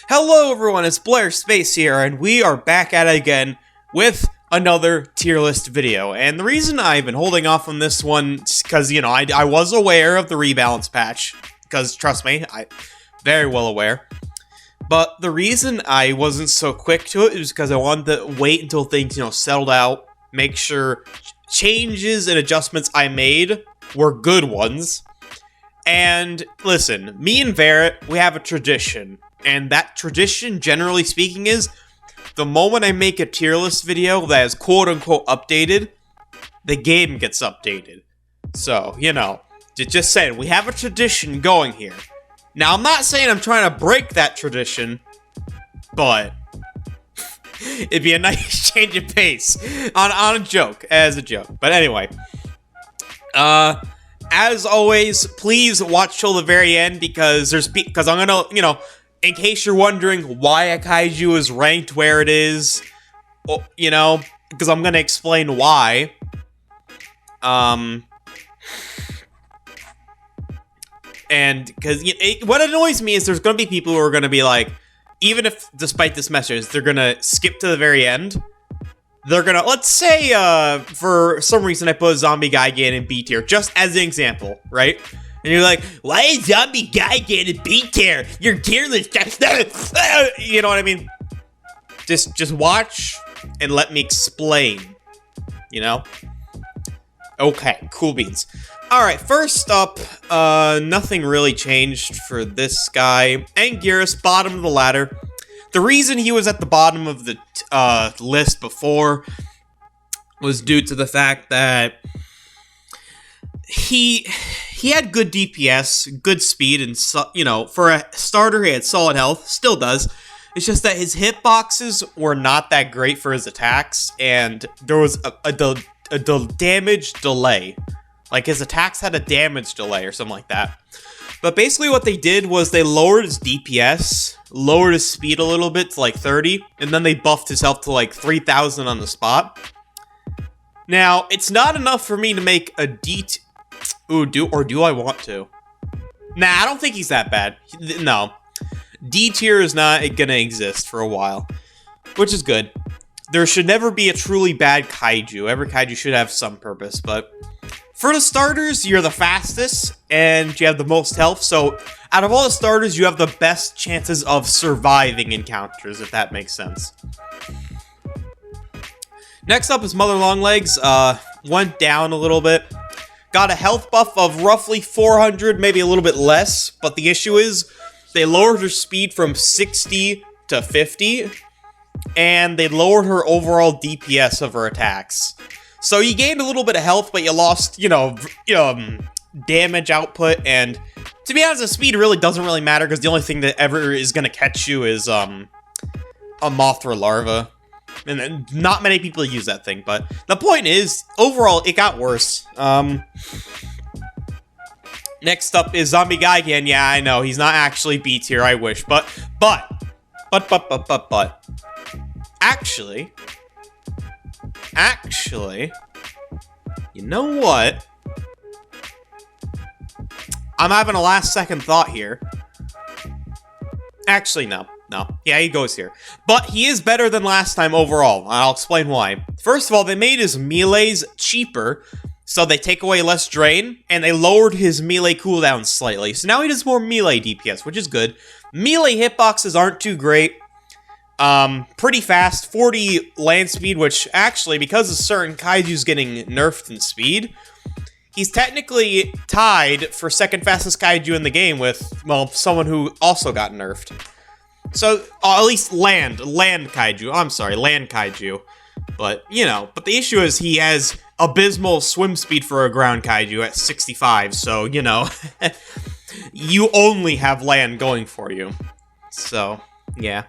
Hello everyone, it's Blair Space here, and we are back at it again with another tier list video. And the reason I've been holding off on this one is because, you know, I was aware of the rebalance patch, because trust me, I'm very well aware. But the reason I wasn't so quick to it is because I wanted to wait until things, you know, settled out, make sure changes and adjustments I made were good ones. And listen, me and Verret, we have a tradition. And that tradition, generally speaking, is the moment I make a tier list video that is quote-unquote updated, the game gets updated. So, you know, just saying, we have a tradition going here. Now, I'm not saying I'm trying to break that tradition, but it'd be a nice change of pace on a joke, as a joke. But anyway, as always, please watch till the very end because I'm gonna, you know, in case you're wondering why a kaiju is ranked where it is, you know, because I'm gonna explain why. And because what annoys me is there's gonna be people who are gonna be like, even if despite this message, they're gonna skip to the very end. They're gonna, let's say, for some reason I put a zombie Gigan in B tier, just as an example, right? And you're like, why is zombie Gigan in B tier? You're tier list. You know what I mean? Just watch and let me explain. You know? Okay, cool beans. Alright, first up, nothing really changed for this guy. Anguirus, bottom of the ladder. The reason he was at the bottom of the list before was due to the fact that he had good DPS, good speed, and you know, for a starter, he had solid health. Still does. It's just that his hitboxes were not that great for his attacks, and there was a damage delay. Like, his attacks had a damage delay or something like that. But basically what they did was they lowered his DPS, lowered his speed a little bit to like 30, and then they buffed his health to like 3,000 on the spot. Now, it's not enough for me to make a do I want to? Nah, I don't think he's that bad. No. D tier is not gonna exist for a while, which is good. There should never be a truly bad kaiju. Every kaiju should have some purpose, but for the starters, you're the fastest, and you have the most health, so out of all the starters, you have the best chances of surviving encounters, if that makes sense. Next up is Mother Longlegs. Went down a little bit. Got a health buff of roughly 400, maybe a little bit less, but the issue is they lowered her speed from 60 to 50, and they lowered her overall DPS of her attacks. So you gained a little bit of health, but you lost, you know, damage output, and to be honest, the speed really doesn't really matter, because the only thing that ever is going to catch you is, a Mothra larva. And then not many people use that thing, but the point is, overall, it got worse. Next up is Zombie Gigan. Yeah, I know, he's not actually B tier, I wish, but, actually, you know what? I'm having a last second thought here. Actually, no. Yeah, he goes here. But he is better than last time overall. I'll explain why. First of all, they made his melees cheaper, so they take away less drain, and they lowered his melee cooldown slightly. So now he does more melee DPS, which is good. Melee hitboxes aren't too great. Pretty fast, 40 land speed, which actually, because of certain kaijus getting nerfed in speed, he's technically tied for second fastest kaiju in the game with, well, someone who also got nerfed. So, at least land kaiju. I'm sorry, land kaiju. But, you know, but the issue is he has abysmal swim speed for a ground kaiju at 65, so, you know, you only have land going for you. So, yeah.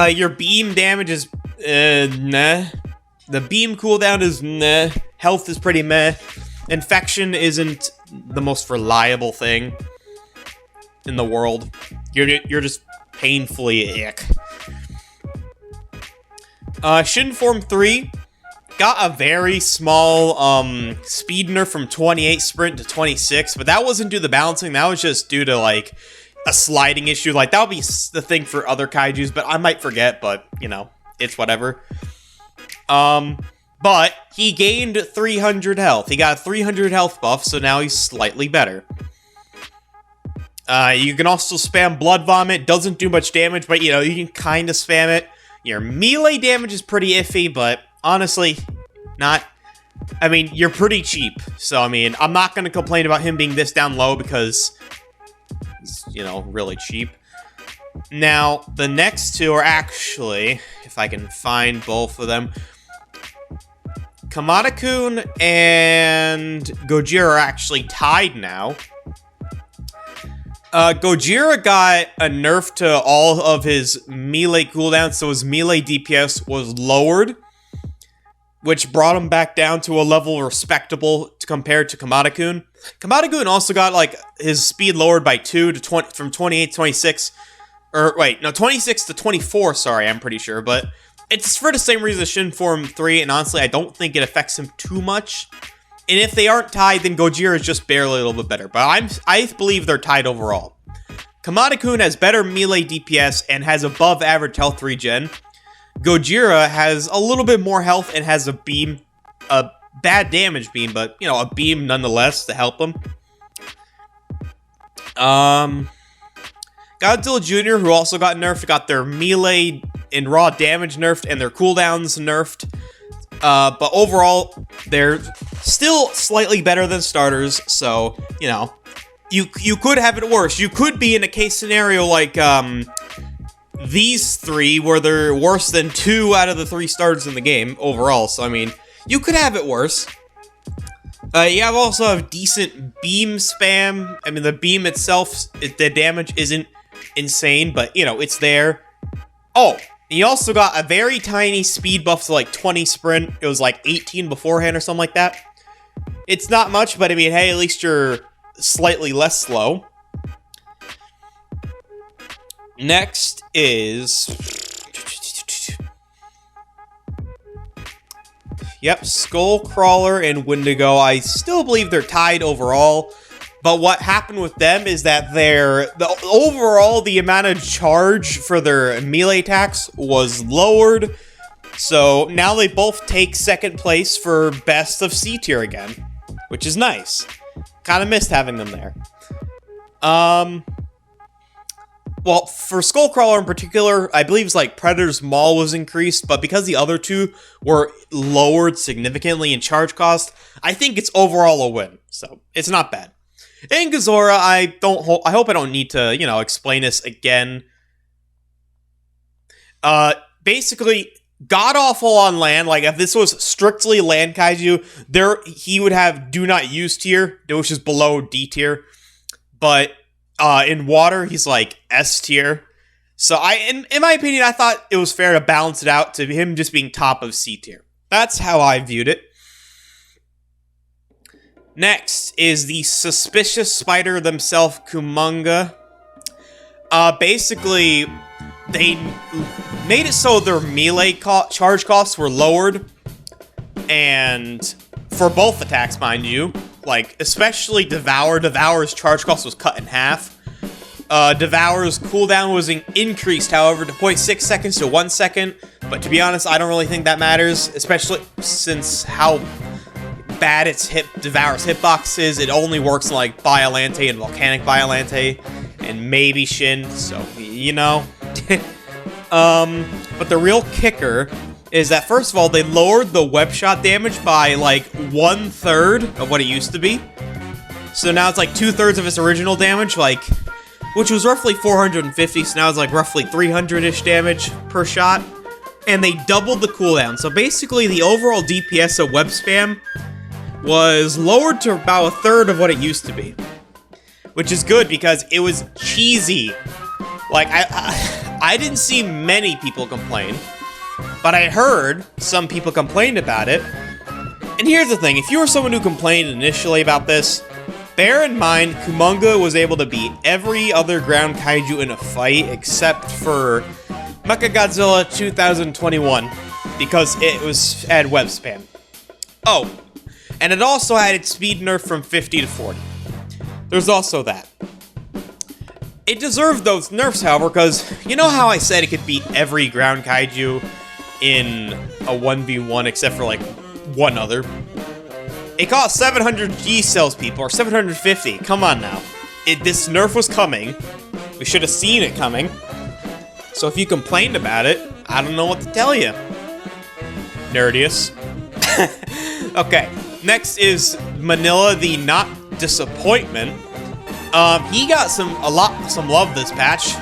Your beam damage is, nah. The beam cooldown is meh. Health is pretty meh. Infection isn't the most reliable thing in the world. You're just painfully ick. Shin Form 3 got a very small speed nerf from 28 sprint to 26, but that wasn't due to the balancing. That was just due to, like, a sliding issue. Like, that would be the thing for other kaijus, but I might forget, but, you know, it's whatever. But he gained 300 health. He got a 300 health buff, so now he's slightly better. You can also spam Blood Vomit. Doesn't do much damage, but, you know, you can kind of spam it. Your melee damage is pretty iffy, but honestly, not... I mean, you're pretty cheap. So, I mean, I'm not going to complain about him being this down low because he's, you know, really cheap. Now, the next two are actually, if I can find both of them, Kamada-kun and Gojira are actually tied now. Gojira got a nerf to all of his melee cooldowns, so his melee DPS was lowered, which brought him back down to a level respectable compared to Kamada-kun. Kamada-kun also got, like, his speed lowered by 2 to 20, from 28 to 26, or, wait, no, 26 to 24, sorry, I'm pretty sure, but it's for the same reason as Shinform 3, and honestly, I don't think it affects him too much. And if they aren't tied, then Gojira is just barely a little bit better. But I believe they're tied overall. Kamada-kun has better melee DPS and has above average health regen. Gojira has a little bit more health and has a beam, a bad damage beam, but, you know, a beam nonetheless to help him. Godzilla Jr., who also got nerfed, got their melee and raw damage nerfed and their cooldowns nerfed. But overall, they're still slightly better than starters, so, you know, you could have it worse. You could be in a case scenario like, these three, where they're worse than 2 out of the 3 starters in the game overall, so, I mean, you could have it worse. You also have decent beam spam. I mean, the beam itself, the damage isn't insane, but, you know, it's there. Oh, he also got a very tiny speed buff to, like, 20 sprint. It was, like, 18 beforehand or something like that. It's not much, but, I mean, hey, at least you're slightly less slow. Next is... Yep, Skullcrawler and Wendigo. I still believe they're tied overall. But what happened with them is that overall, the amount of charge for their melee attacks was lowered. So now they both take second place for best of C tier again, which is nice. Kind of missed having them there. Well, for Skullcrawler in particular, I believe it's like Predator's Maul was increased, but because the other two were lowered significantly in charge cost, I think it's overall a win. So it's not bad. In Gazora, I hope I don't need to, you know, explain this again. Basically, god-awful on land. Like, if this was strictly land kaiju, he would have do not use tier, which is below D tier. But in water, he's like S tier. So in my opinion, I thought it was fair to balance it out to him just being top of C tier. That's how I viewed it. Next is the suspicious spider themselves, Kumonga. Basically, they made it so their melee charge costs were lowered. And for both attacks, mind you. Like, especially Devour. Devour's charge cost was cut in half. Devour's cooldown was increased, however, to 0.6 seconds to 1 second. But to be honest, I don't really think that matters. Especially since how bad Devour's hitbox is. It only works in, like, Biolante and Volcanic Biolante. And maybe Shin, so, you know. But the real kicker is that, first of all, they lowered the web shot damage by, like, 1/3 of what it used to be. So now it's, like, 2/3 of its original damage, like, which was roughly 450, so now it's, like, roughly 300-ish damage per shot. And they doubled the cooldown. So basically, the overall DPS of web spam was lowered to about 1/3 of what it used to be. Which is good, because it was cheesy. Like, I didn't see many people complain, but I heard some people complained about it. And here's the thing, if you were someone who complained initially about this, bear in mind, Kumonga was able to beat every other ground kaiju in a fight except for Mechagodzilla 2021, because it had web spam. Oh, and it also had its speed nerf from 50 to 40. There's also that. It deserved those nerfs, however, because you know how I said it could beat every ground kaiju in a 1v1 except for like one other? It cost 700 G cells, people, or 750. Come on now. This nerf was coming. We should have seen it coming. So if you complained about it, I don't know what to tell you. Nerdius. Okay, next is Manila, the not disappointment. He got some love this patch.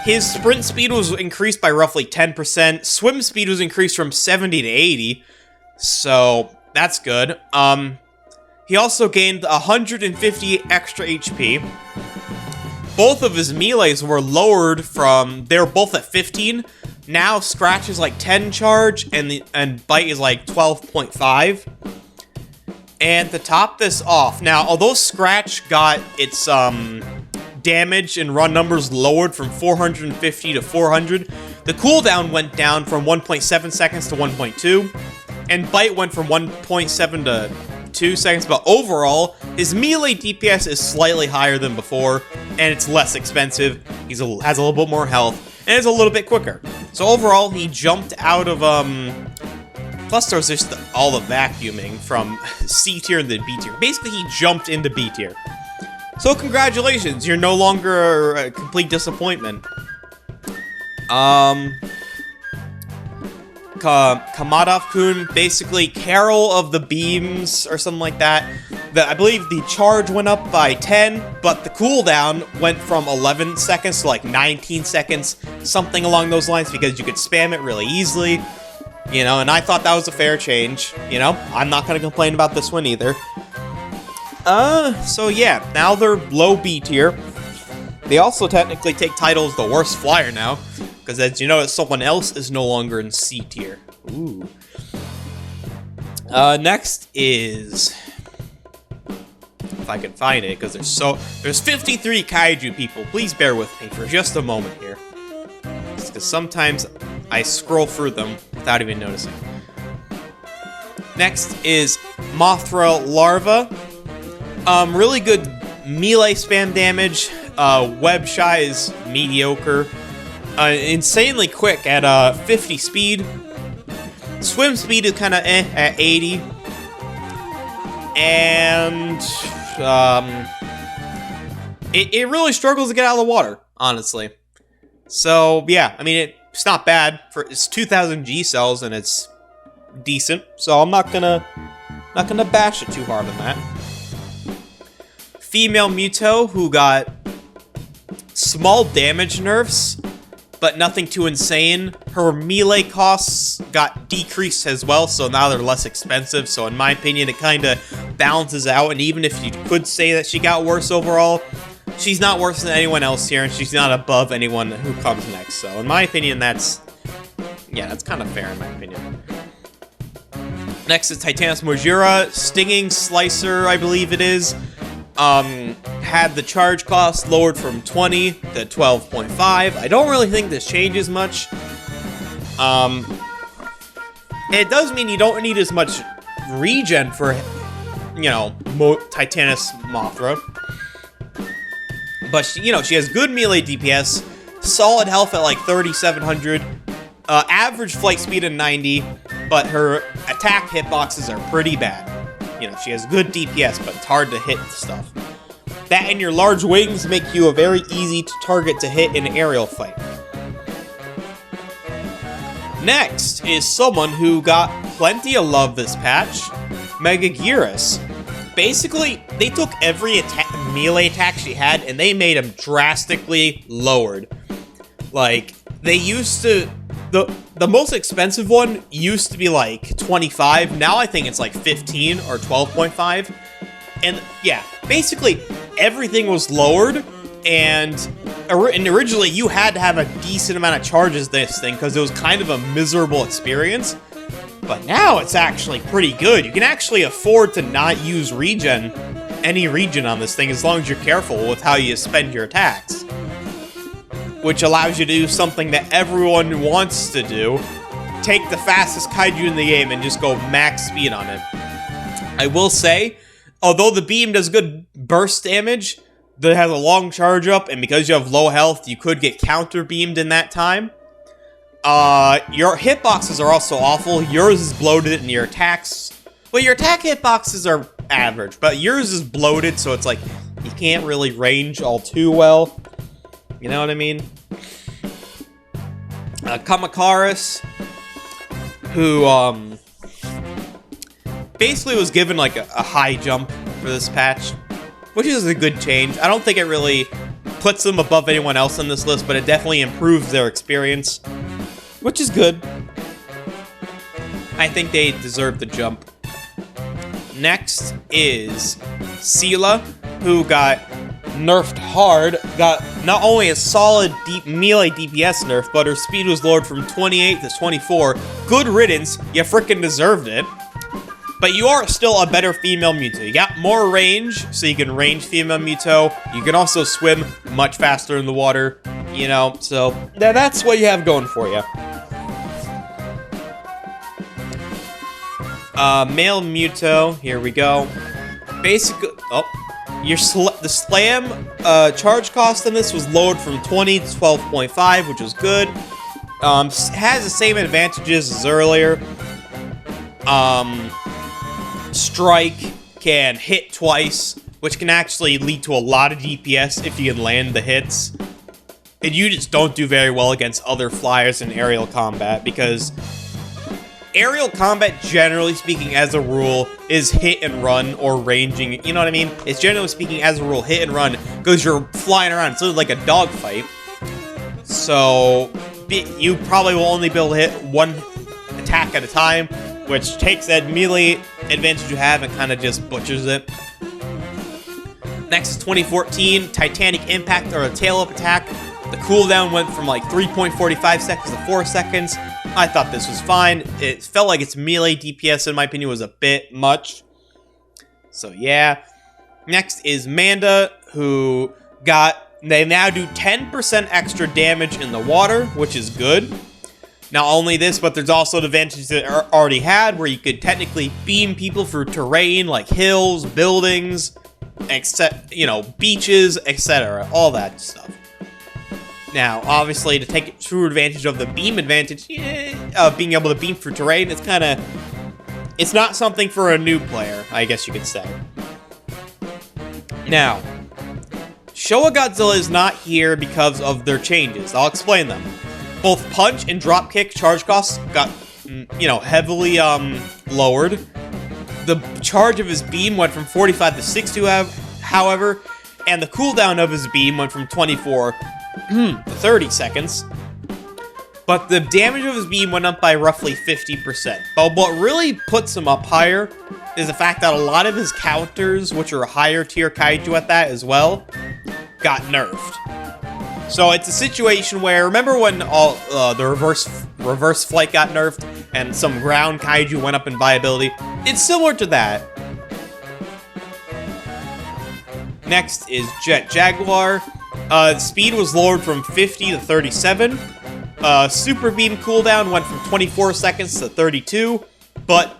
His sprint speed was increased by roughly 10%. Swim speed was increased from 70 to 80. So that's good. He also gained 150 extra HP. Both of his melees were lowered from, they were both at 15. Now Scratch is like 10 charge and Bite is like 12.5. And to top this off, now although Scratch got its damage and run numbers lowered from 450 to 400, the cooldown went down from 1.7 seconds to 1.2, and Bite went from 1.7 to 2 seconds, but overall, his melee DPS is slightly higher than before, and it's less expensive, has a little bit more health, and is a little bit quicker. So overall, he jumped out of, plus there's just all the vacuuming from C tier into B tier. Basically, he jumped into B tier. So congratulations, you're no longer a complete disappointment. Kamadov-kun, basically Carol of the Beams, or something like that. I believe the charge went up by 10, but the cooldown went from 11 seconds to like 19 seconds, something along those lines, because you could spam it really easily. You know, and I thought that was a fair change. You know, I'm not going to complain about this one either. So yeah, now they're low B tier. They also technically take title as the worst flyer now, because as you know, someone else is no longer in C tier. Ooh. Next is, if I can find it, because there's 53 Kaiju, people. Please bear with me for just a moment here, because sometimes I scroll through them without even noticing. Next is Mothra Larva. Really good melee spam damage. Web Shy is mediocre. Insanely quick at 50 speed. Swim speed is kind of at 80. And it really struggles to get out of the water, honestly. So yeah, I mean it's not bad it's 2,000 G cells and it's decent. So I'm not gonna bash it too hard on that. Female Muto, who got small damage nerfs, but nothing too insane. Her melee costs got decreased as well, so now they're less expensive. So in my opinion, it kind of balances out. And even if you could say that she got worse overall, she's not worse than anyone else here, and she's not above anyone who comes next. So in my opinion, that's kind of fair in my opinion. Next is Titanus Mojira, Stinging Slicer, I believe it is. Had the charge cost lowered from 20 to 12.5. I don't really think this changes much. It does mean you don't need as much regen for, you know, Titanus Mothra. But, she has good melee DPS, solid health at like 3,700, average flight speed at 90, but her attack hitboxes are pretty bad. She has good DPS, but it's hard to hit stuff. That and your large wings make you a very easy target to hit in an aerial fight. Next is someone who got plenty of love this patch, Megaguirus. Basically, they took every melee attack she had and they made them drastically lowered. Like, they used to... The most expensive one used to be like 25. Now I think it's like 15 or 12.5. And yeah, basically everything was lowered. And originally you had to have a decent amount of charges this thing because it was kind of a miserable experience. But now it's actually pretty good. You can actually afford to not use any regen on this thing as long as you're careful with how you spend your attacks. Which allows you to do something that everyone wants to do. Take the fastest kaiju in the game and just go max speed on it. I will say, although the beam does good burst damage, that has a long charge up, and because you have low health, you could get counter beamed in that time. Your hitboxes are also awful. Yours is bloated, and your attacks... Well, your attack hitboxes are average, but yours is bloated, so it's like, you can't really range all too well. You know what I mean? Kamakaris, who, basically was given, like, a high jump for this patch, which is a good change. I don't think it really puts them above anyone else on this list, but it definitely improves their experience, which is good. I think they deserve the jump. Next is Seela, who got nerfed hard, got not only a solid deep melee DPS nerf, but her speed was lowered from 28 to 24. Good riddance, you frickin' deserved it. But you are still a better female Mewtwo. You got more range, so you can range female Mewtwo. You can also swim much faster in the water, you know, so that's what you have going for you. Male Mewtwo, here we go. Basically, the slam charge cost on this was lowered from 20 to 12.5, which was good. Has the same advantages as earlier. Strike can hit twice, which can actually lead to a lot of DPS if you can land the hits. And you just don't do very well against other flyers in aerial combat, because aerial combat, generally speaking, as a rule, is hit and run or ranging. You know what I mean? It's generally speaking, as a rule, hit and run, because you're flying around. It's literally like a dogfight. So, you probably will only be able to hit one attack at a time, which takes that melee advantage you have and kind of just butchers it. Next is 2014, Titanic Impact, or a tail-up attack. The cooldown went from like 3.45 seconds to 4 seconds. I thought this was fine. It felt like its melee DPS, in my opinion, was a bit much. So yeah. Next is Manda, who they now do 10% extra damage in the water, which is good. Not only this, but there's also the advantage that it already had, where you could technically beam people through terrain like hills, buildings, beaches, etc. All that stuff. Now, obviously, to take true advantage of the beam advantage, of being able to beam through terrain, it's not something for a new player, I guess you could say. Now, Showa Godzilla is not here because of their changes. I'll explain them. Both punch and drop kick charge costs got, heavily lowered. The charge of his beam went from 45 to 60, however, and the cooldown of his beam went from 24 to 30 seconds. But the damage of his beam went up by roughly 50%. But what really puts him up higher is the fact that a lot of his counters, which are higher tier kaiju at that as well, got nerfed. So it's a situation where, remember when all the reverse flight got nerfed and some ground kaiju went up in viability? It's similar to that. Next is Jet Jaguar. Speed was lowered from 50 to 37. Super Beam cooldown went from 24 seconds to 32. But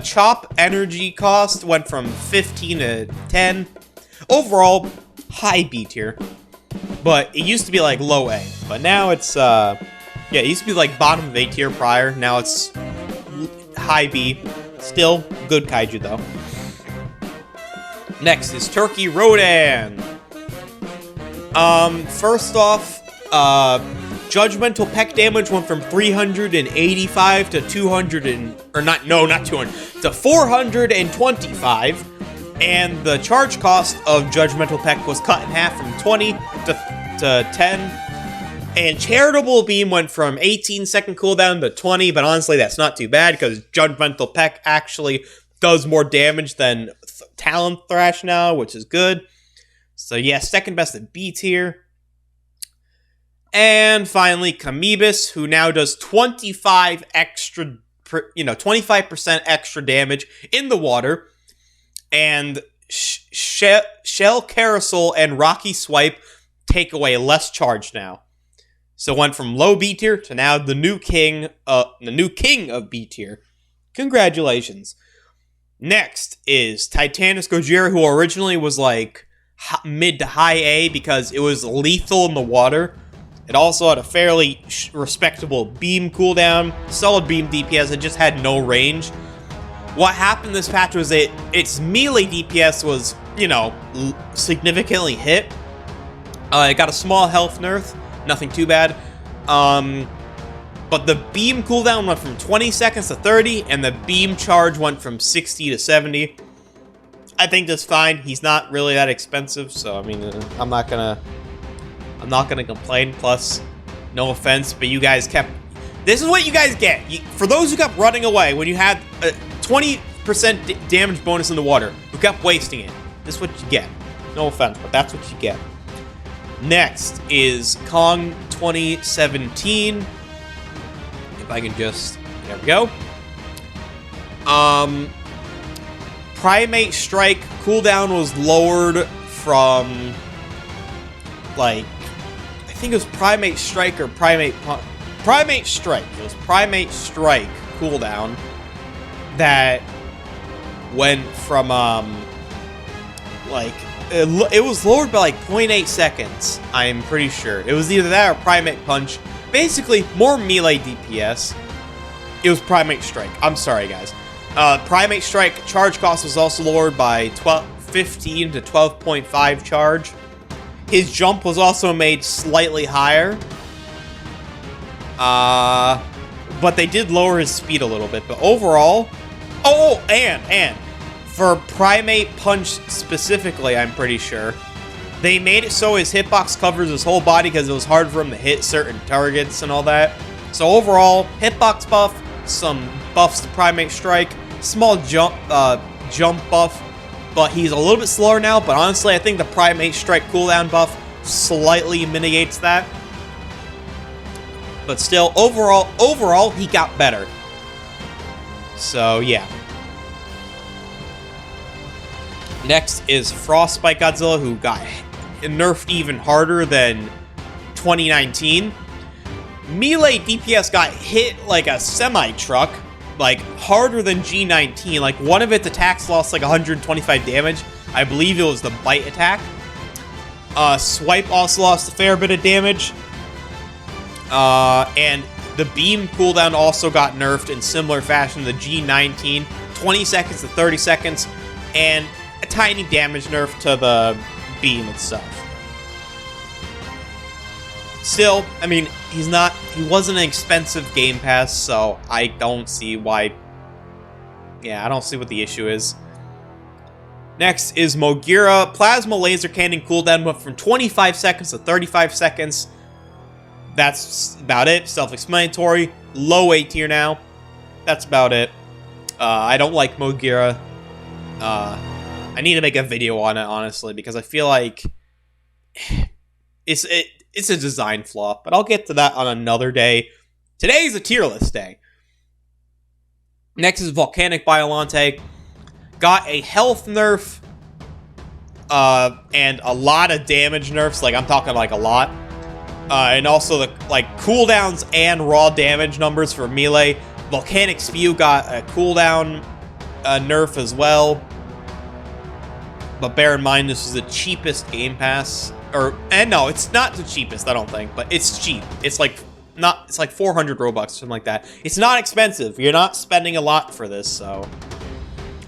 Chop energy cost went from 15 to 10. Overall, high B tier. But it used to be like low A. But now it's, it used to be like bottom of A tier prior. Now it's high B. Still good kaiju though. Next is Turkey Rodan. First off, Judgmental Peck damage went from 385 to 425. And the charge cost of Judgmental Peck was cut in half from 20 to 10. And Charitable Beam went from 18-second cooldown to 20, but honestly, that's not too bad, because Judgmental Peck actually does more damage than Talon Thrash now, which is good. So yeah, second best at B tier. And finally, Kamibis, who now does 25% extra damage in the water. And Shell Carousel and Rocky Swipe take away less charge now. So went from low B tier to now the new king of B tier. Congratulations. Next is Titanus Gojira, who originally was like mid to high A because it was lethal in the water. It also had a fairly respectable beam cooldown, solid beam DPS, it just had no range. What happened this patch was its melee DPS was, you know, significantly hit. It got a small health nerf, nothing too bad. But the beam cooldown went from 20 seconds to 30, and the beam charge went from 60 to 70. I think that's fine. He's not really that expensive, so I mean, I'm not gonna complain. Plus, no offense, but you guys kept. This is what you guys get. For those who kept running away when you had a 20% damage bonus in the water, who kept wasting it. This is what you get. No offense, but that's what you get. Next is Kong 2017. If I can just, there we go. Primate Strike cooldown was lowered from, like, I think it was Primate Strike or Primate Strike. It was Primate Strike cooldown that went from, like, it was lowered by like 0.8 seconds, I'm pretty sure. It was either that or Primate Punch. Basically, more melee DPS. It was Primate Strike. I'm sorry, guys. Primate Strike charge cost was also lowered by 15 to 12.5 charge. His jump was also made slightly higher. But they did lower his speed a little bit. But overall... Oh, and for Primate Punch specifically, I'm pretty sure, they made it so his hitbox covers his whole body because it was hard for him to hit certain targets and all that. So overall, hitbox buff, some buffs to Primate Strike, small jump buff, but he's a little bit slower now. But honestly, I think the Primate Strike cooldown buff slightly mitigates that. But still, overall, he got better. So yeah. Next is Frostbite Godzilla, who got nerfed even harder than 2019. Melee DPS got hit like a semi-truck, like harder than G19. Like one of its attacks lost like 125 damage. I believe it was the bite attack. Swipe also lost a fair bit of damage. And the beam cooldown also got nerfed in similar fashion to the G19. 20 seconds to 30 seconds. And a tiny damage nerf to the beam itself. Still, I mean, he wasn't an expensive Game Pass, so I don't see why. Yeah, I don't see what the issue is. Next is Mogira. Plasma Laser Cannon cooldown went from 25 seconds to 35 seconds. That's about it. Self-explanatory. Low A tier now. That's about it. I don't like Mogira. I need to make a video on it, honestly, because I feel like it's a design flaw, but I'll get to that on another day. Today is a tier list day. Next is Volcanic Biollante. Got a health nerf, and a lot of damage nerfs. Like, I'm talking like a lot. And also the cooldowns and raw damage numbers for melee. Volcanic Spew got a cooldown nerf as well. But bear in mind, this is the cheapest Game Pass. And no, it's not the cheapest, I don't think, but it's cheap. It's like 400 Robux or something like that. It's not expensive. You're not spending a lot for this, so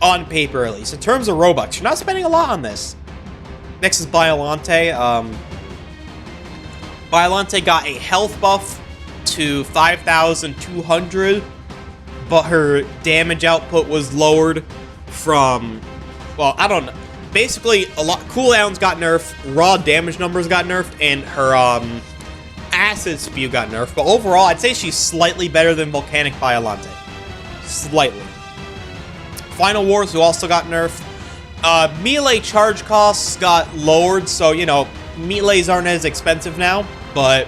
on paper at least. In terms of Robux, you're not spending a lot on this. Next is Biollante. Biollante got a health buff to 5,200, but her damage output was lowered from, well, I don't know. Basically, a lot cooldowns got nerfed, raw damage numbers got nerfed, and her acid spew got nerfed. But overall, I'd say she's slightly better than Volcanic Biollante. Slightly. Final Wars, who also got nerfed. Melee charge costs got lowered, so, you know, melees aren't as expensive now, but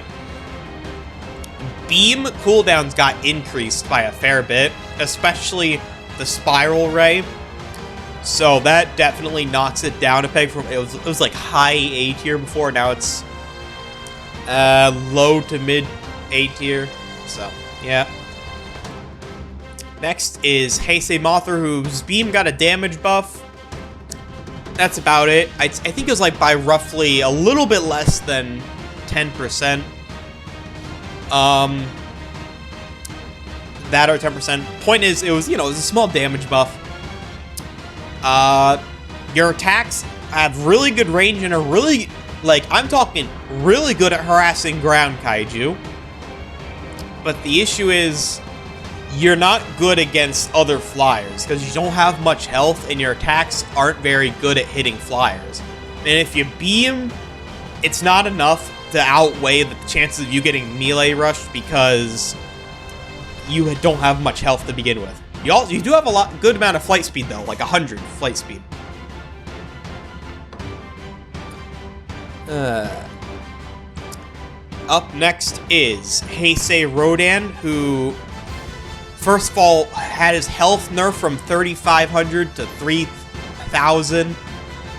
beam cooldowns got increased by a fair bit, especially the Spiral Ray. So that definitely knocks it down a peg from it was like high A tier before. Now it's low to mid A tier. So yeah. Next is Heisei Mothra, whose beam got a damage buff. that's about it. I think it was like by roughly a little bit less than 10%. That or 10%. Point is, it was, it was a small damage buff. Your attacks have really good range and are really, I'm talking really good at harassing ground kaiju. But the issue is, you're not good against other flyers because you don't have much health and your attacks aren't very good at hitting flyers. And if you beam, it's not enough to outweigh the chances of you getting melee rushed because you don't have much health to begin with. You do have a good amount of flight speed though, like 100 flight speed. Up next is Heisei Rodan, who first of all had his health nerfed from 3,500 to 3,000.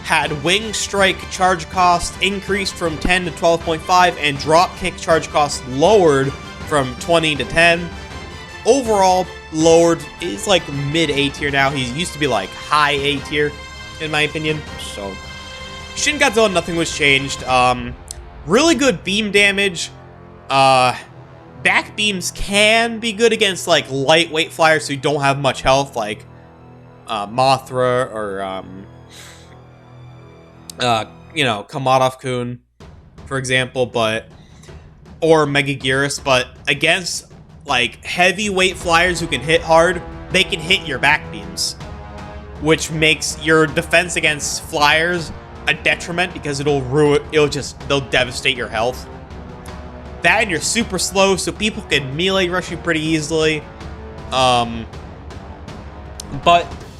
Had wing strike charge cost increased from 10 to 12.5 and drop kick charge cost lowered from 20 to 10. Overall, lowered is like mid A tier now. He used to be like high A tier, in my opinion. So, Shin Godzilla, nothing was changed. Really good beam damage. Back beams can be good against like lightweight flyers who don't have much health, like Mothra or Kamadov-kun, for example, or Megaguirus, but against like heavyweight flyers who can hit hard, they can hit your back beams, which makes your defense against flyers a detriment because they'll devastate your health. That, and you're super slow, so people can melee rush you pretty easily. But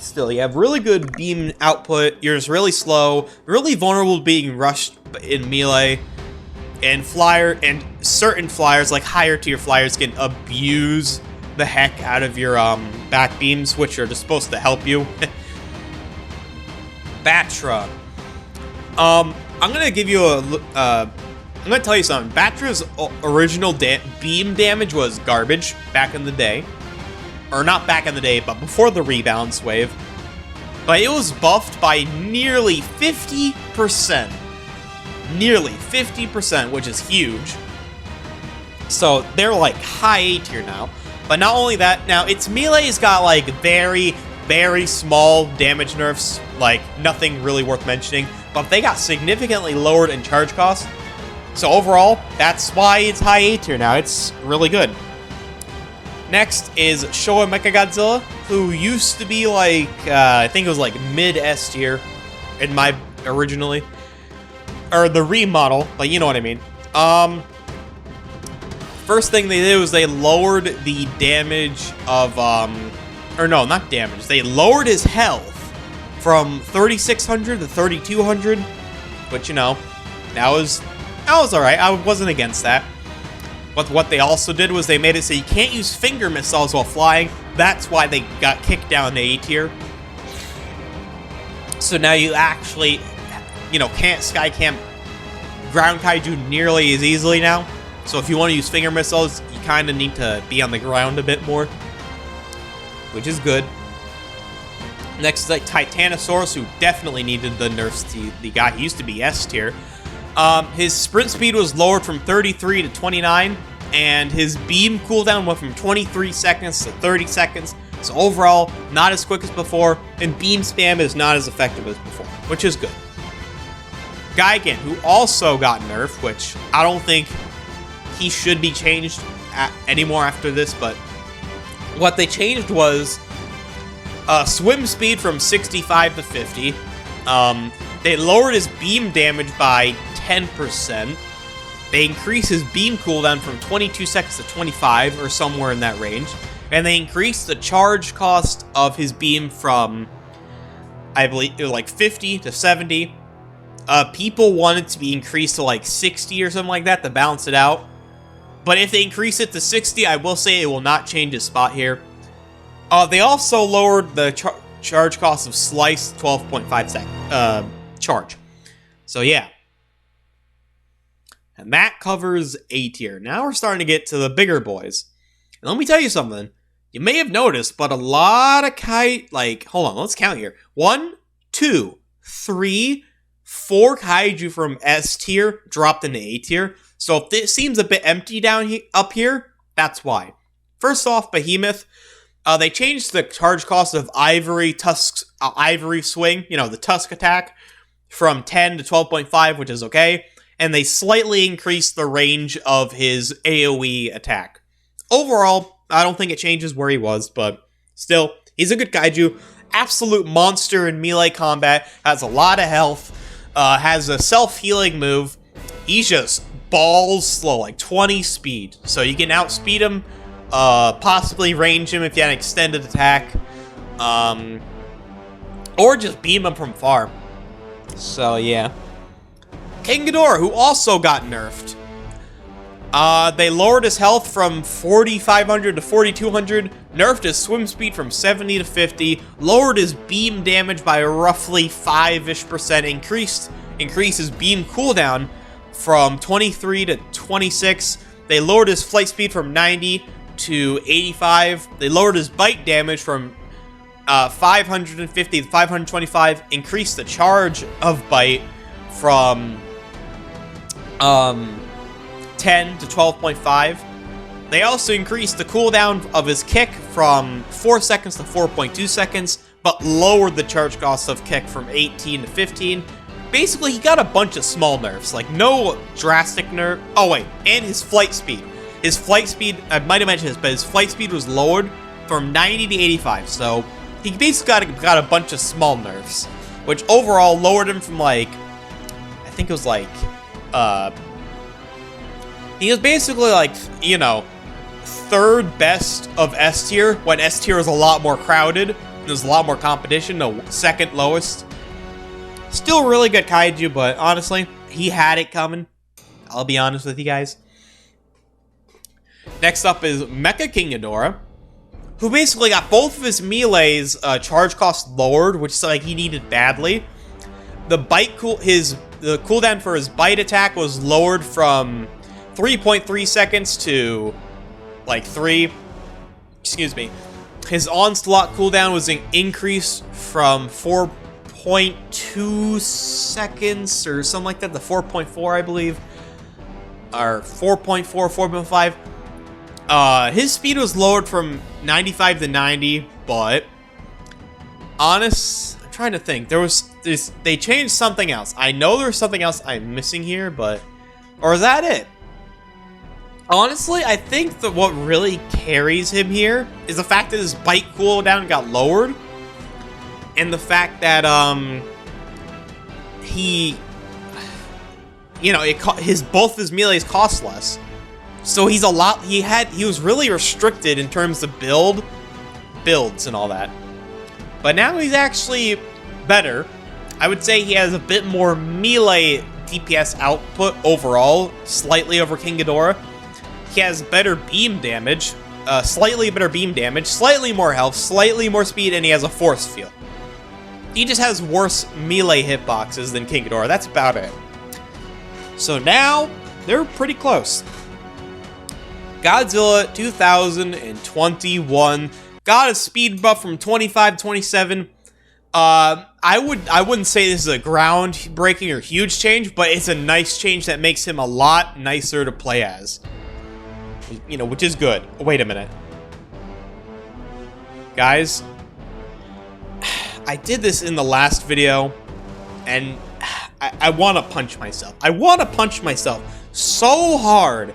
still, you have really good beam output. You're just really slow, really vulnerable to being rushed in melee. And certain flyers, like higher tier flyers, can abuse the heck out of your back beams, which are just supposed to help you. Batra. I'm gonna give you I'm gonna tell you something. Batra's original beam damage was garbage back in the day. Or not back in the day, but before the rebalance wave. But it was buffed by nearly 50%. Nearly 50%, which is huge. So they're like high A tier now. But not only that, now its melee's got like very, very small damage nerfs, like nothing really worth mentioning. But they got significantly lowered in charge cost. So overall, that's why it's high A tier now. It's really good. Next is Showa Mechagodzilla, who used to be like, I think it was like mid S tier in my originally. Or the remodel, but you know what I mean. First thing they did was they lowered the damage of, or no, not damage. They lowered his health from 3,600 to 3,200, which, that was alright. I wasn't against that. But what they also did was they made it so you can't use finger missiles while flying. That's why they got kicked down to A tier. So now you actually, can't sky camp ground kaiju nearly as easily now. So if you want to use finger missiles, you kind of need to be on the ground a bit more, which is good. Next is like Titanosaurus, who definitely needed the nerfs to the guy. He used to be S tier. His sprint speed was lowered from 33 to 29, and his beam cooldown went from 23 seconds to 30 seconds. So overall, not as quick as before, and beam spam is not as effective as before, which is good. Gigan, who also got nerfed, which I don't think he should be changed anymore after this, but what they changed was swim speed from 65 to 50. They lowered his beam damage by 10%. They increased his beam cooldown from 22 seconds to 25, or somewhere in that range. And they increased the charge cost of his beam from, I believe, it was like 50 to 70. People wanted to be increased to like 60 or something like that to balance it out. But if they increase it to 60, I will say it will not change his spot here. They also lowered the charge cost of Slice 12.5 second charge. So yeah. And that covers A tier. Now we're starting to get to the bigger boys. And let me tell you something. You may have noticed, but a lot of hold on, let's count here. 1, 2, 4 Kaiju from S tier dropped into A tier. So if it seems a bit empty up here, that's why. First off, Behemoth. They changed the charge cost of Ivory Swing, the Tusk attack, from 10 to 12.5, which is okay. And they slightly increased the range of his AoE attack. Overall, I don't think it changes where he was, but still, he's a good Kaiju. Absolute monster in melee combat, has a lot of health, has a self-healing move. He's just balls slow, like 20 speed. So you can outspeed him, possibly range him if you have an extended attack, or just beam him from far. So yeah. King Ghidorah, who also got nerfed. They lowered his health from 4,500 to 4,200, nerfed his swim speed from 70 to 50, lowered his beam damage by roughly 5-ish%, increased his beam cooldown from 23 to 26. They lowered his flight speed from 90 to 85. They lowered his bite damage from 550 to 525, increased the charge of bite from 10 to 12.5. They also increased the cooldown of his kick from 4 seconds to 4.2 seconds, but lowered the charge cost of kick from 18 to 15. Basically, he got a bunch of small nerfs, like no drastic nerf. Oh wait, and his flight speed. His flight speed, I might have mentioned this, but his flight speed was lowered from 90 to 85, so he basically got a bunch of small nerfs, which overall lowered him from I think it was he was basically third best of S tier, when S tier was a lot more crowded, and there's a lot more competition, the second lowest. Still really good Kaiju, but honestly, he had it coming. I'll be honest with you guys. Next up is Mecha King Ghidorah, who basically got both of his melee's charge cost lowered, which he needed badly. The cooldown for his bite attack was lowered from 3.3 seconds to 3. Excuse me. His onslaught cooldown was increased from 4.2 seconds or something like that to 4.4, I believe, or 4.4, 4.5. His speed was lowered from 95 to 90, but I'm trying to think. They changed something else. I know there's something else I'm missing here, or is that it? Honestly, I think that what really carries him here is the fact that his bite cooldown got lowered, and the fact that both his melees cost less. So he was really restricted in terms of builds and all that. But now he's actually better. I would say he has a bit more melee DPS output overall, slightly over King Ghidorah. He has better beam damage, slightly better beam damage, slightly more health, slightly more speed, and he has a force field. He just has worse melee hitboxes than King Ghidorah. That's about it. So now, they're pretty close. Godzilla 2021 got a speed buff from 25 to 27. I wouldn't say this is a groundbreaking or huge change, but it's a nice change that makes him a lot nicer to play as. Which is good. Wait a minute. Guys, I did this in the last video, and I want to punch myself. I want to punch myself so hard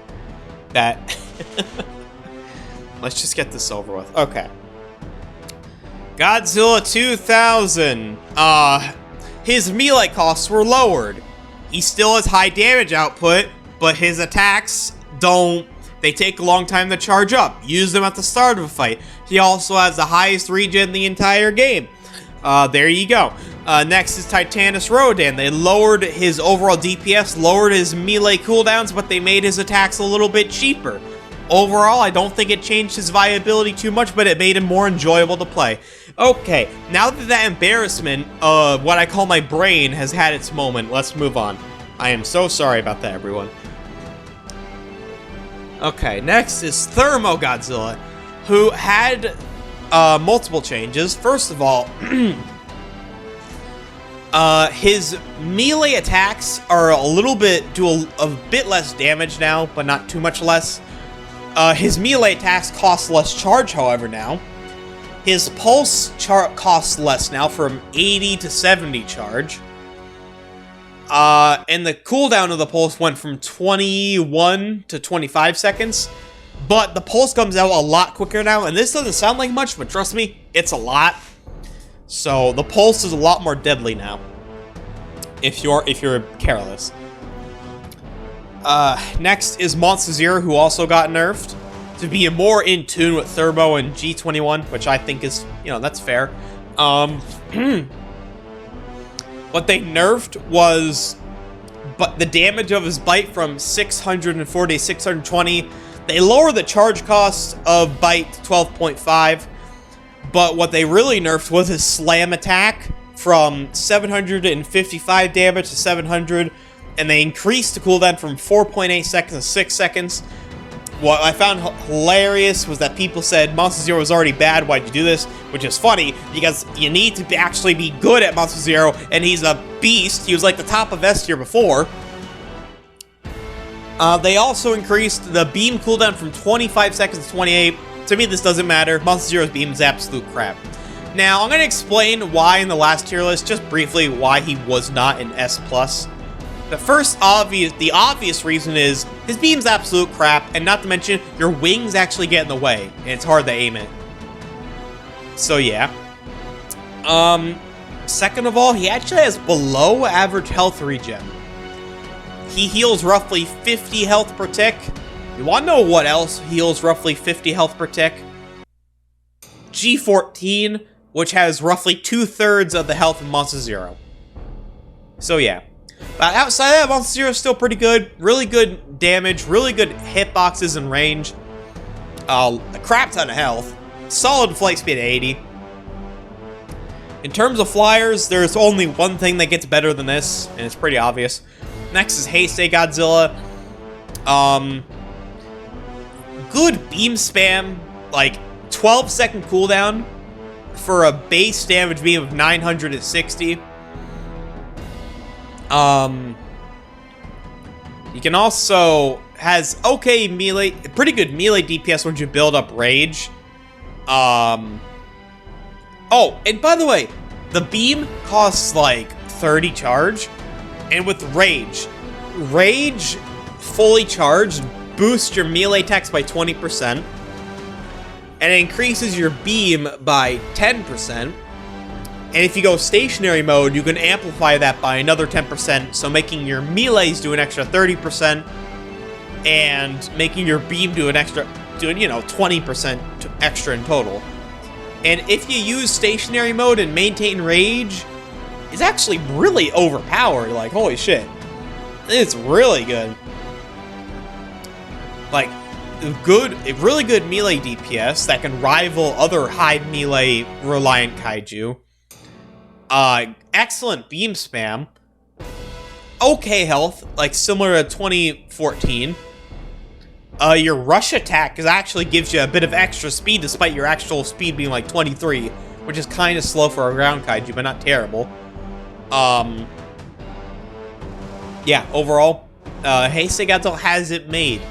that... Let's just get this over with. Okay. Godzilla 2000. His melee costs were lowered. He still has high damage output, but his attacks they take a long time to charge up. Use them at the start of a fight. He also has the highest regen in the entire game. There you go. Next is Titanus Rodan. They lowered his overall DPS, lowered his melee cooldowns, but they made his attacks a little bit cheaper. Overall, I don't think it changed his viability too much, but it made him more enjoyable to play. Okay, now that embarrassment, what I call my brain, has had its moment, let's move on. I am so sorry about that, everyone. Okay, next is Thermo Godzilla, who had multiple changes. First of all, His melee attacks are do a bit less damage now, but not too much less. His melee attacks cost less charge, however, now. His pulse costs less now, from 80 to 70 charge. And the cooldown of the pulse went from 21 to 25 seconds. But the pulse comes out a lot quicker now, and this doesn't sound like much, but trust me, it's a lot. So the pulse is a lot more deadly now, if you're careless. Next is Monster Zero, who also got nerfed to be more in tune with Turbo and G21, which I think is, that's fair. What they nerfed was, but the damage of his bite from 640 to 620. They lowered the charge cost of bite to 12.5. But what they really nerfed was his slam attack from 755 damage to 700, and they increased the cooldown from 4.8 seconds to 6 seconds. What I found hilarious was that people said Monster Zero was already bad, why'd you do this? Which is funny, because you need to actually be good at Monster Zero, and he's a beast. He was like the top of S tier before. They also increased the beam cooldown from 25 seconds to 28. To me, this doesn't matter. Monster Zero's beam is absolute crap. Now, I'm going to explain why in the last tier list, just briefly, why he was not an S+. The obvious reason is his beam's absolute crap, and not to mention, your wings actually get in the way, and it's hard to aim it. So, yeah. Second of all, he actually has below average health regen. He heals roughly 50 health per tick. You want to know what else heals roughly 50 health per tick? G14, which has roughly 2/3 of the health of Monster Zero. So yeah. But outside of that, Monster Zero is still pretty good. Really good damage, really good hitboxes and range. A crap ton of health. Solid flight speed at 80. In terms of flyers, there's only one thing that gets better than this, and it's pretty obvious. Next is Heisei Godzilla. Good beam spam, like 12-second cooldown for a base damage beam of 960. You can also has okay melee, pretty good melee DPS once you build up rage. Oh, and by the way, the beam costs like 30 charge, and with rage fully charged boosts your melee attacks by 20%, and it increases your beam by 10%. And if you go stationary mode, you can amplify that by another 10%, so making your melees do an extra 30%, and making your beam do an extra, 20% extra in total. And if you use stationary mode and maintain rage, it's actually really overpowered. Like, holy shit. It's really good. Like, really good melee DPS that can rival other high melee reliant kaiju. Excellent beam spam. Okay health, like similar to 2014. Your rush attack actually gives you a bit of extra speed despite your actual speed being like 23, which is kind of slow for a ground kaiju, but not terrible. Yeah, overall, Heisei Godzilla has it made.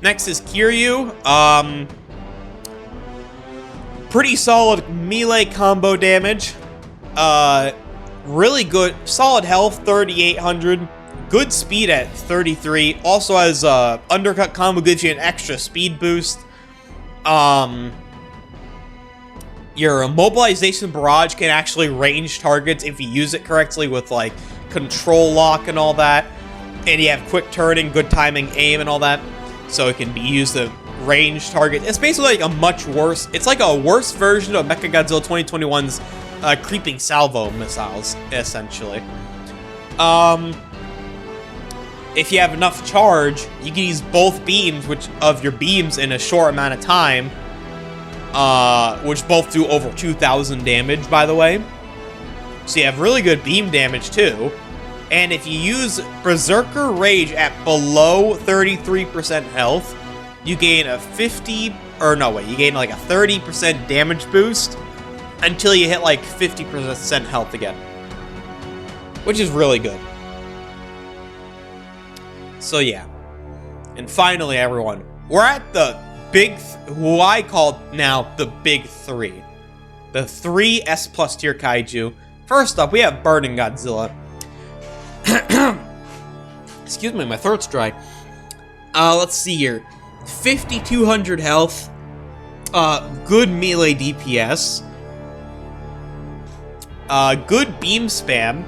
Next is Kiryu. Pretty solid melee combo damage. Really good, solid health, 3,800. Good speed at 33. Also has undercut combo, gives you an extra speed boost. Your mobilization barrage can actually range targets if you use it correctly with like control lock and all that. And you have quick turning, good timing, aim, and all that. So it can be used to range target. It's basically like a much worse. It's like a worse version of Mechagodzilla 2021's creeping salvo missiles, essentially. If you have enough charge, you can use both beams, of your beams in a short amount of time, which both do over 2,000 damage, by the way. So you have really good beam damage too. And if you use Berserker Rage at below 33% health, you gain a you gain like a 30% damage boost until you hit like 50% health again. which is really good. So yeah. And finally, everyone, we're at the who I call now the big three. The 3 S+ tier kaiju. First up, we have Burning Godzilla. Excuse me, my throat's dry. Let's see here. 5,200 health. Good melee DPS. Good beam spam.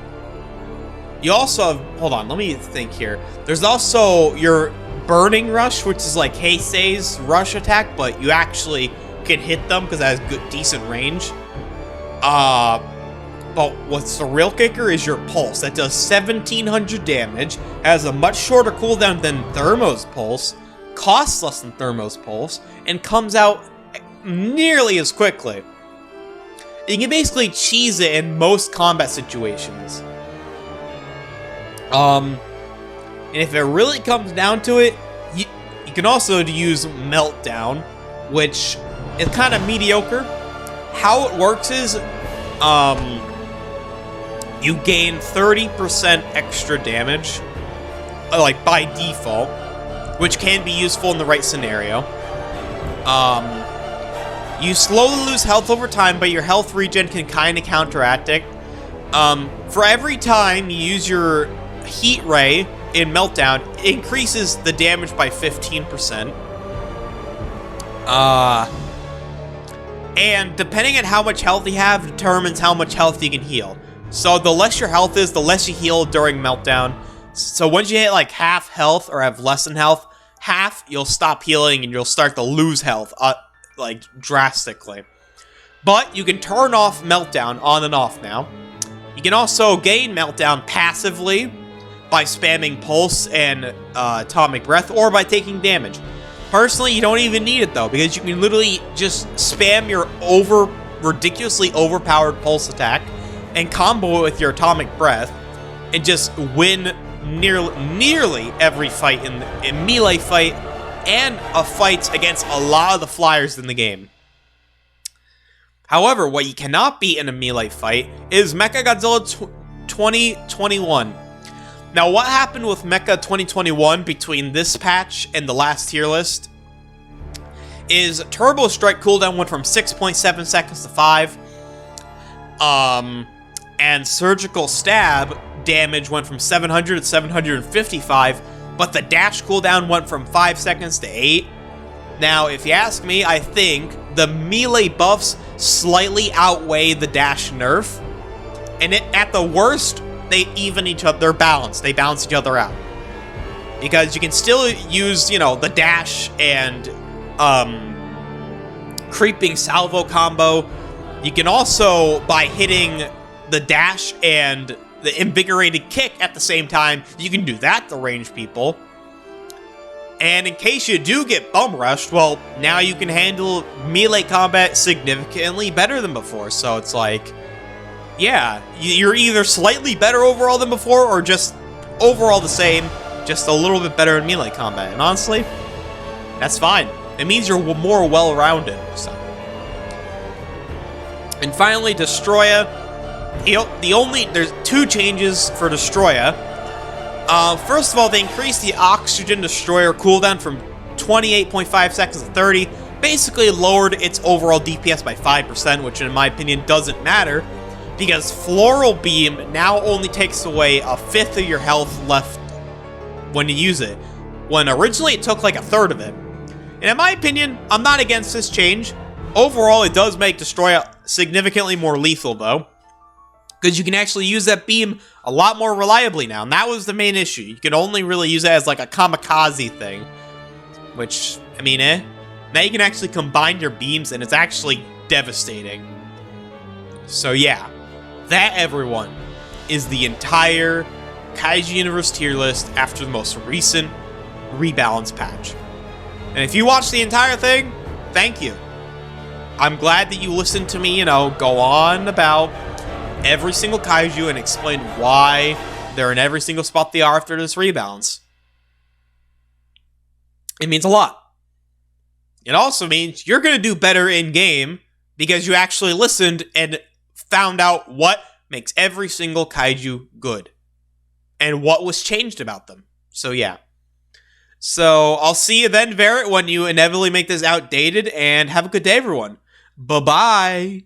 You also have, hold on, let me think here. There's also your Burning Rush, which is like Heisei's rush attack, but you actually can hit them because it has good, decent range. But what's the real kicker is your Pulse. That does 1,700 damage, has a much shorter cooldown than Thermo's Pulse, costs less than Thermo's Pulse, and comes out nearly as quickly. You can basically cheese it in most combat situations. And if it really comes down to it, you can also use Meltdown, which is kind of mediocre. How it works is, you gain 30% extra damage, like by default, which can be useful in the right scenario. You slowly lose health over time, but your health regen can kind of counteract it. For every time you use your Heat Ray in Meltdown, it increases the damage by 15%. And depending on how much health you have determines how much health you can heal. So the less your health is, the less you heal during Meltdown. So once you hit like half health or have less than half, you'll stop healing and you'll start to lose health, like drastically. But you can turn off Meltdown on and off now. You can also gain Meltdown passively by spamming Pulse and Atomic Breath, or by taking damage. Personally, you don't even need it though, because you can literally just spam your ridiculously overpowered Pulse attack and combo it with your Atomic Breath and just win nearly every fight in melee fight and fights against a lot of the flyers in the game. However, what you cannot beat in a melee fight is Mechagodzilla 2021. Now, what happened with Mecha 2021 between this patch and the last tier list is Turbo Strike cooldown went from 6.7 seconds to 5. And Surgical Stab damage went from 700 to 755, but the dash cooldown went from 5 seconds to 8. Now, if you ask me, I think the melee buffs slightly outweigh the dash nerf, and at the worst, they even each other, they're balanced. They balance each other out. Because you can still use, the dash and creeping salvo combo. You can also, by hitting the dash and the invigorated kick at the same time, you can do that to range people. And in case you do get bum rushed, well, now you can handle melee combat significantly better than before. So it's like, yeah, you're either slightly better overall than before, or just overall the same, just a little bit better in melee combat. And honestly, that's fine. It means you're more well-rounded. So. And finally, Destroya. There's 2 changes for Destroya. First of all, they increased the Oxygen Destroyer cooldown from 28.5 seconds to 30. Basically lowered its overall DPS by 5%, which in my opinion doesn't matter, because Floral Beam now only takes away a fifth of your health left when you use it, when originally it took like a third of it. And in my opinion, I'm not against this change. Overall, it does make Destroya significantly more lethal though, because you can actually use that beam a lot more reliably now, and that was the main issue. You can only really use it as like a kamikaze thing, which, I mean, Now you can actually combine your beams, and it's actually devastating. So yeah, that, everyone, is the entire Kaiju Universe tier list after the most recent rebalance patch. And if you watched the entire thing, thank you. I'm glad that you listened to me, go on about every single kaiju and explain why they're in every single spot they are after this rebalance. It means a lot. It also means you're going to do better in-game because you actually listened and found out what makes every single kaiju good, and what was changed about them. So yeah. So I'll see you then, Verret, when you inevitably make this outdated, and have a good day, everyone. Bye-bye.